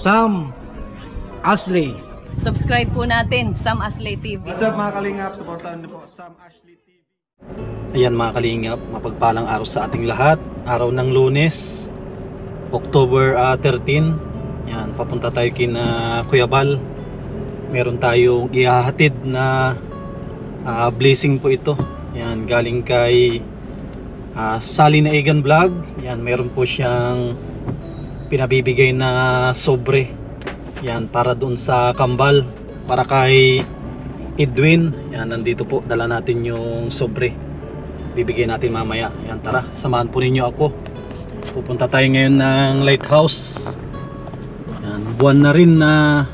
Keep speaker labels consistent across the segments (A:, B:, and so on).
A: Sam Ashley.
B: Subscribe po natin, Sam Ashley TV.
C: What's up mga kalingap? Supportahan niyo po Sam Ashley TV.
D: Ayan mga kalingap, mapagpalang araw sa ating lahat. Araw ng Lunes, October 13. Yan, papunta tayo kina Kuya Bal. Meron tayong ihahatid na blessing po ito. Yan, galing kay Sally Naigan Vlog. Yan, meron po siyang pinabibigay na sobre. Yan, para doon sa kambal, para kay Edwin. Yan, nandito po, dala natin yung sobre. Bibigyan natin mamaya. Yan, tara, samahan po ninyo ako. Pupunta tayo ngayon ng lighthouse. Yan, buwan na rin na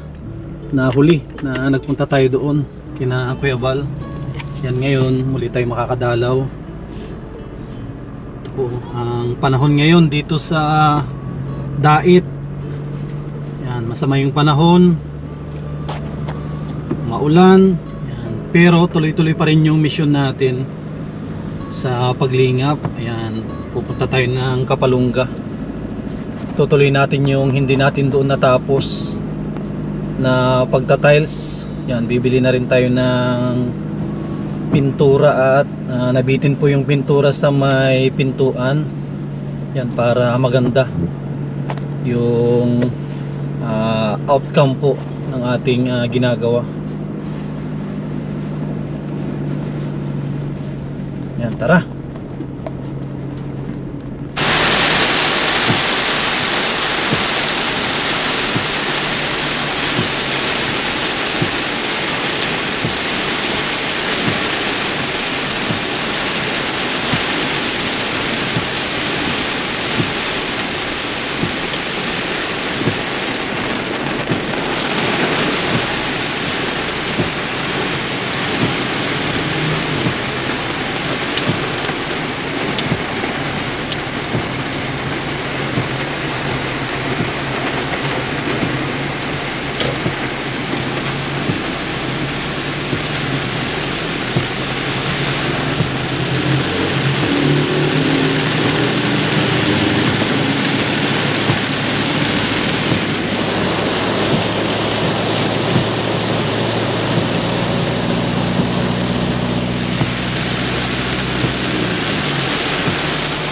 D: huli na nagpunta tayo doon kina Kuya Bal. Yan, ngayon muli tayo makakadalaw. Ito po ang panahon ngayon dito sa Dait. Yan, masama yung panahon, maulan. Yan, pero tuloy-tuloy pa rin yung mission natin sa paglingap. Ayan, pupunta tayo ng Kapalungga. Tutuloy natin yung hindi natin doon natapos na pagta-tiles. Yan, bibili na rin tayo ng pintura at nabitin po yung pintura sa may pintuan. Yan, para maganda yung outcome po ng ating ginagawa. Yan, tara.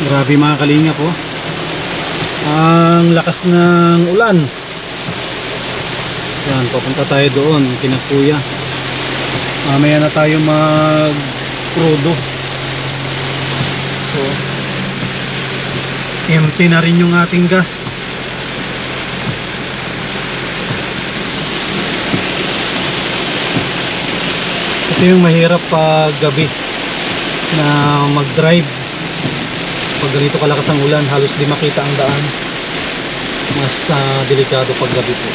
D: Grabe mga kalinga po, ang lakas ng ulan. Yan, papunta tayo doon kina Kuya. Mamaya na tayo mag crudo. So empty na rin yung ating gas. Ito yung mahirap pag gabi na mag drive. Pag ganito kalakas ang ulan, halos di makita ang daan. Mas delikado pag gabi po.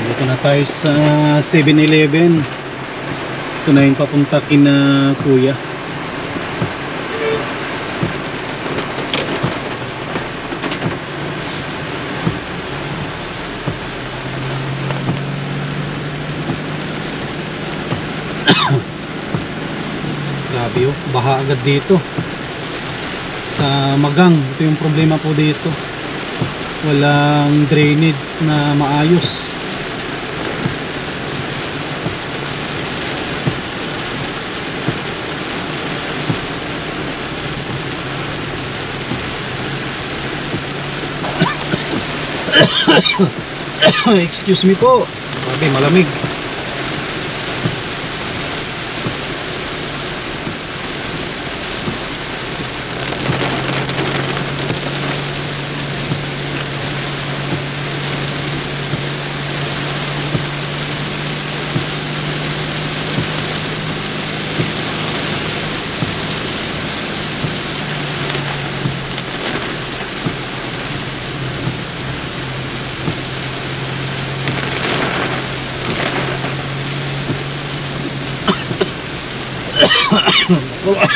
D: Dito na tayo sa 7-Eleven. Ito na yung papunta kina Kuya. Grabe oh, baha agad dito sa Magang. Ito yung problema po dito, walang drainage na maayos. Excuse me po. Grabe, malamig.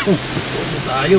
D: Bobo tayo.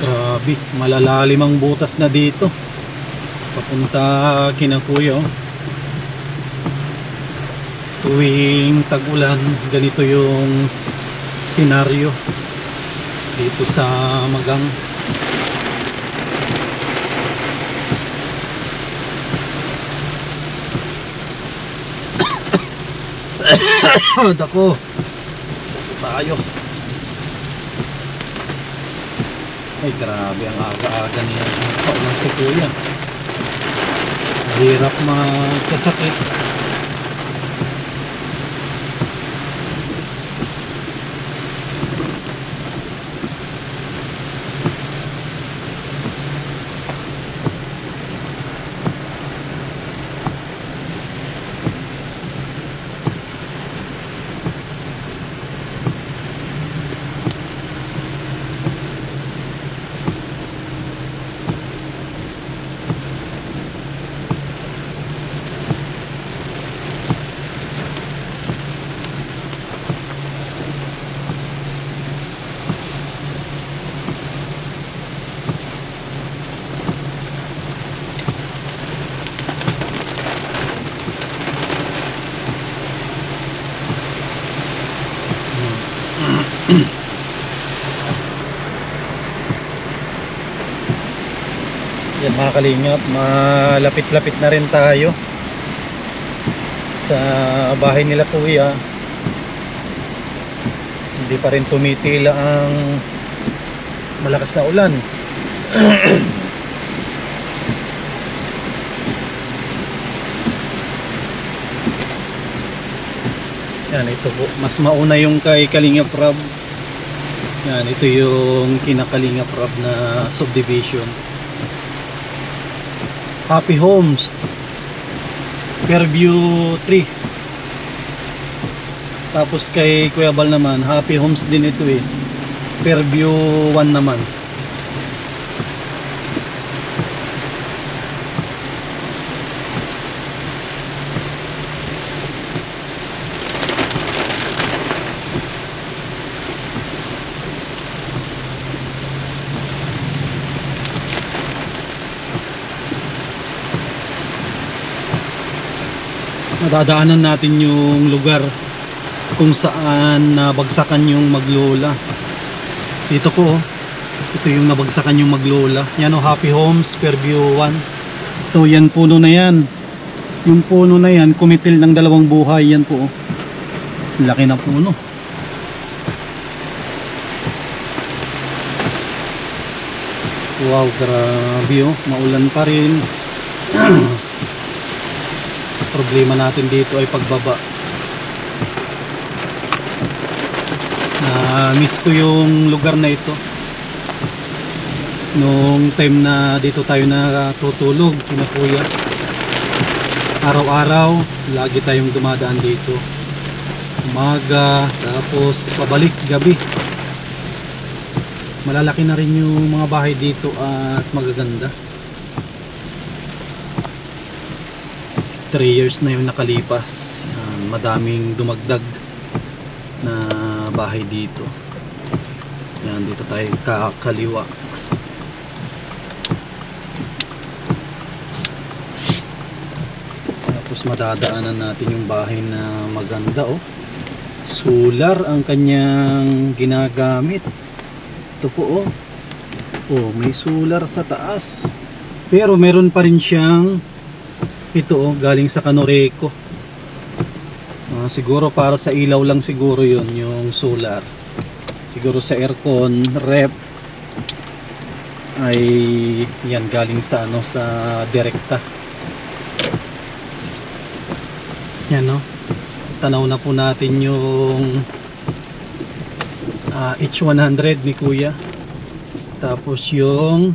D: Grabe, malalalim ang butas na dito. Papunta kina kuya. Tuwing tag-ulan, ganito yung senaryo dito sa Magang. Dako. Tayo. Ay grabe, ang aga-aga niya paulan si kuya. Hirap magkasakit. Yan mga kalingap, malapit-lapit na rin tayo sa bahay nila kuya. Hindi pa rin tumitila ang malakas na ulan. Yan, ito po, mas mauna yung kay Kalingap Rob. Yan, ito yung kina Kalingap Rob na subdivision. Happy Homes Fairview 3. Tapos kay Kuya Bal naman, Happy Homes din ito eh, Fairview 1 naman. Nadadaanan natin yung lugar kung saan nabagsakan yung maglola. Dito po, ito yung nabagsakan yung maglola. Yan o, Happy Homes Fairview 1. Ito, yan puno na yan. Yung puno na yan, kumitil ng dalawang buhay. Yan po, laki na puno. Wow, grabe oh, maulan pa rin. Problema natin dito ay pagbaba. Miss ko yung lugar na ito nung time na dito tayo natutulog kina kuya. Araw-araw lagi tayong dumadaan dito, umaga tapos pabalik gabi. Malalaki na rin yung mga bahay dito at magaganda. 3 years na yung nakalipas. Yan, madaming dumagdag na bahay dito. Yan, dito tayo kakaliwa. Tapos madadaanan natin yung bahay na maganda oh. Solar ang kanyang ginagamit. Ito po oh. Oh, may solar sa taas. Pero meron pa rin siyang ito oh, galing sa Canoreco. Siguro para sa ilaw lang siguro yun, yung solar. Siguro sa aircon, rep ay yan galing sa ano, sa direkta. Yan no. Natanaw na po natin yung H100 ni Kuya. Tapos yung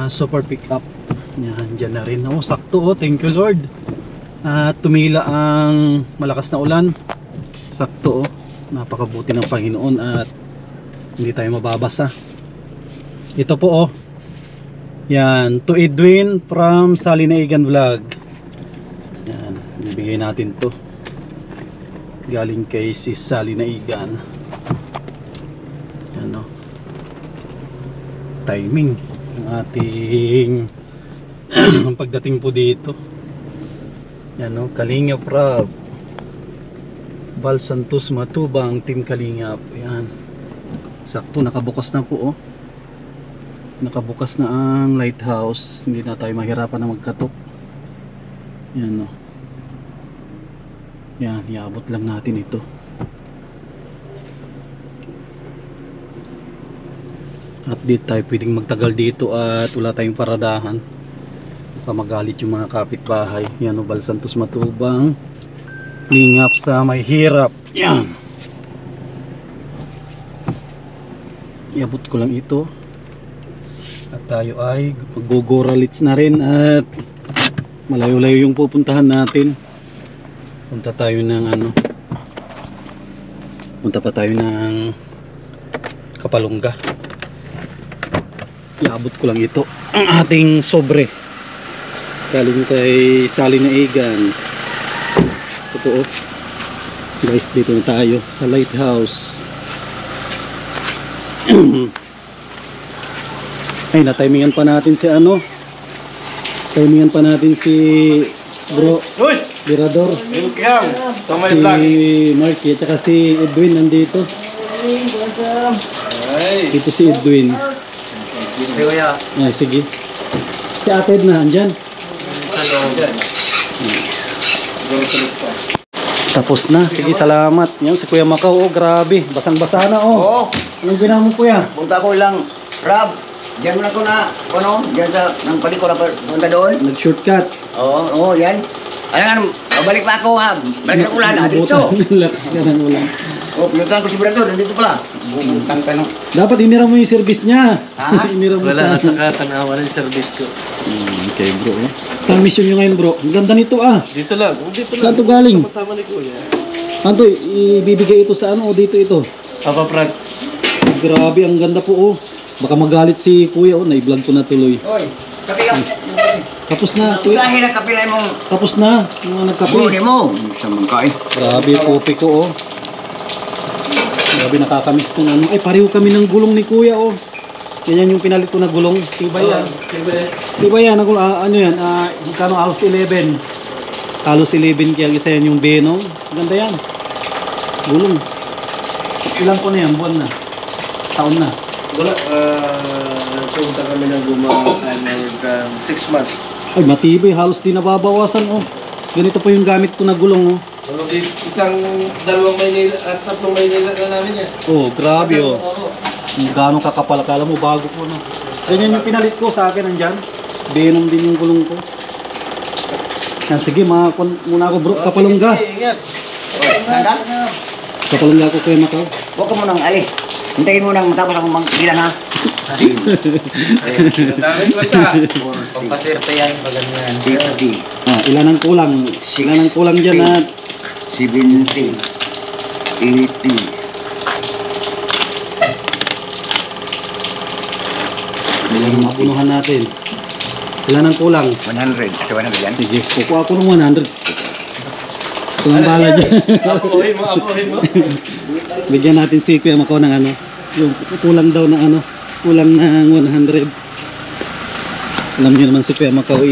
D: super pickup. Yan, dyan na rin. Oh, sakto oh, thank you Lord. Tumila ang malakas na ulan. Sakto oh. Napakabuti ng Panginoon at hindi tayo mababasa. Ito po oh. Yan, to Edwin from Salinaigan Vlog. Yan, bibigay natin to. Galing kay si Salinaigan. Yan oh. Timing ang ating pagdating po dito. Yan oh, Kalingap Rob Val Santos Matubang, Team Kalingap. Yan, sakto nakabukas na po oh. Nakabukas na ang lighthouse. Hindi na tayo mahirapan na magkatok. Yan o. Yan, iabot lang natin ito. At di tayo pwedeng magtagal dito at wala tayong paradahan. Baka magalit yung mga kapitbahay. Yan o, Val Santos Matubang, Lingap sa may hirap. Yan, iabot ko lang ito. At tayo ay mag-gogoralits na rin at malayo-layo yung pupuntahan natin. Punta tayo ng ano, punta pa tayo ng Kapalungga. Iabot ko lang ito, ang ating sobre galing kay Salinaigan. Totoo guys, dito na tayo sa lighthouse. Ay, na-timingan pa natin si ano, timingan pa natin si Bro Mirador, si Marky at saka si Edwin nandito. Dito si Edwin. Ay, sige. Si Ate Edna andyan. Tapos na, sige, salamat. Yan si Kuya Macau, oh grabe, basang-basa na oh. Anong ginawa mo Kuya?
E: Punta ko lang, Rob. Diyan mo na ko na, ano, diyan sa, nang pali ko na punta doon.
D: Nag-shortcut.
E: Oo, yan. Ano nga, babalik pa ako ha. Balik na ulan, dito.
D: Lakas ka ng ulan.
E: Pinuntahan ko si Brando, nandito pala. Bumutang ka no.
D: Dapat hinira mo yung service niya.
E: Ha?
D: Hinira mo
F: Wala
D: sa...
F: na tanawa ng service ko.
D: Okay bro. Saan mission nyo ngayon bro? Ang ganda nito ah.
F: Dito lang. Dito lang.
D: Saan to galing?
F: Kasama ni Kuya.
D: Ano to? Ibibigay ito sa ano o dito ito?
F: Papa Franz.
D: Grabe, ang ganda po oh. Baka magalit si Kuya oh. Na-vlog ko na tuloy.
E: Oy, kape lang.
D: Tapos na Kuya.
E: Dahil ang kape lang mong
D: Tapos na. Mga nagkape.
E: buhay mo. Sa mangkain.
D: Grabe, kopi ko oh. Grabe, nakakamiss tong ano. Ay, pareho kami ng gulong ni Kuya oh. Yan yung pinalit ko na gulong. Tibay yan. Tibay yan. Ano yan? Kano halos 11. Halos 11 kaya isa yan yung Benong. Ganda yan. Gulong. Ilan po na yan? Buwan na? Taon na?
F: Wala. Nagpunta kami ng gumawa ng 6 months.
D: Ay, matibay. Halos di nababawasan oh. Ganito po yung gamit ko na gulong oh.
F: Isang dalawang Maynila at tatlong Maynila na namin yan.
D: Oh, grabe oh. Gano'ng kakapal, akala mo bago ko no. Ganyan yung pinalit ko sa akin nandyan. Benong din yung gulong ko. Yan, sige, muna ako bro. Kapalungga.
F: Ingat.
E: Handa?
D: Kapalungga ko Kuya Macau.
E: Huwag ka munang alis. Hintayin mo nang matapos akong bilang ha.
F: Dami ko sa. Pampaserte yan. Maganyan.
E: 50,
D: Ilan ang kulang? Ilan ang kulang dyan at
E: 70, 80.
D: ilan ang mapunuhan natin? Ilan ang kulang?
E: 100. Ito 100 yan.
D: Sige, kukuha ko ng 100. Kulang bala dyan.
F: Apohin mo.
D: Bigyan natin si Kuya Macau ng ano. Yung kulang daw ng ano. Kulang ng 100. Alam niyo naman si Kuya Macau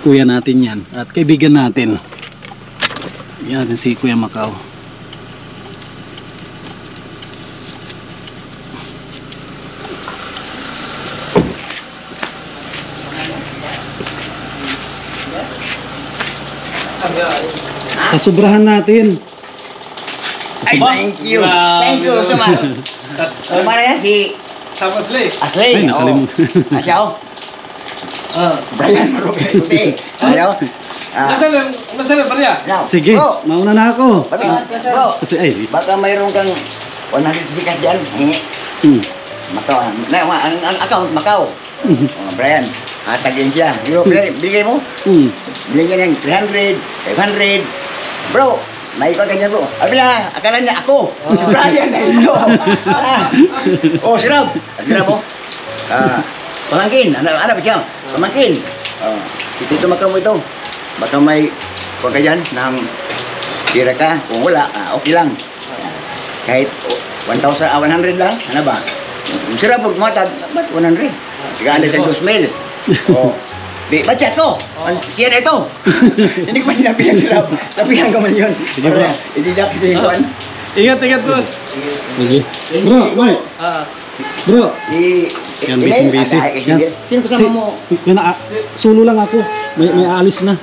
D: kuya natin yan. At kaibigan natin. Bigyan natin si Kuya Macau. Kasubrahan natin.
E: Ay, thank you. Thank you so much. Ano ba na yan? Si
F: Sama Slay.
E: Asley.
D: Ay, nakalimutan.
E: Asyaw. Dayan, Rupi. Ayaw.
C: Nasaan ba niya?
E: Now,
D: Sige,
E: bro,
D: mauna na ako.
E: bro,
D: Kasi ay,
E: baka mayroon kang 100 bigas dyan.
D: hmm.
E: Macau, ang account, Macau. Oh, Brian, tagin siya. Bigay mo,
D: Hmm.
E: bigyan ng 300, 500. Bro, may iba ganyan bro. Sabi na, akala niya ako. Si Brian na ito. Oh, sirap. Sirap mo. Pamangkin, ano ba siya? Pamangkin. Ito Macau mo ito. Baka may pagkayan ng tira ka. Kung wala, okay lang. Kahit 100 lang, ano ba? Sirap pag matag, ba't 100? Tiga anda sa 2,000. Oh. Di, baca ko. Kian ito. Hindi ko pa sinabi yan sirap. Sabihan ka man yun.
D: Sige, bro.
E: Hindi na kasi yun.
C: Ingat bro.
D: Sige. Bro, boy. Bro. Yan, busy.
E: Sino kasama mo?
D: Solo lang ako. May aalis na.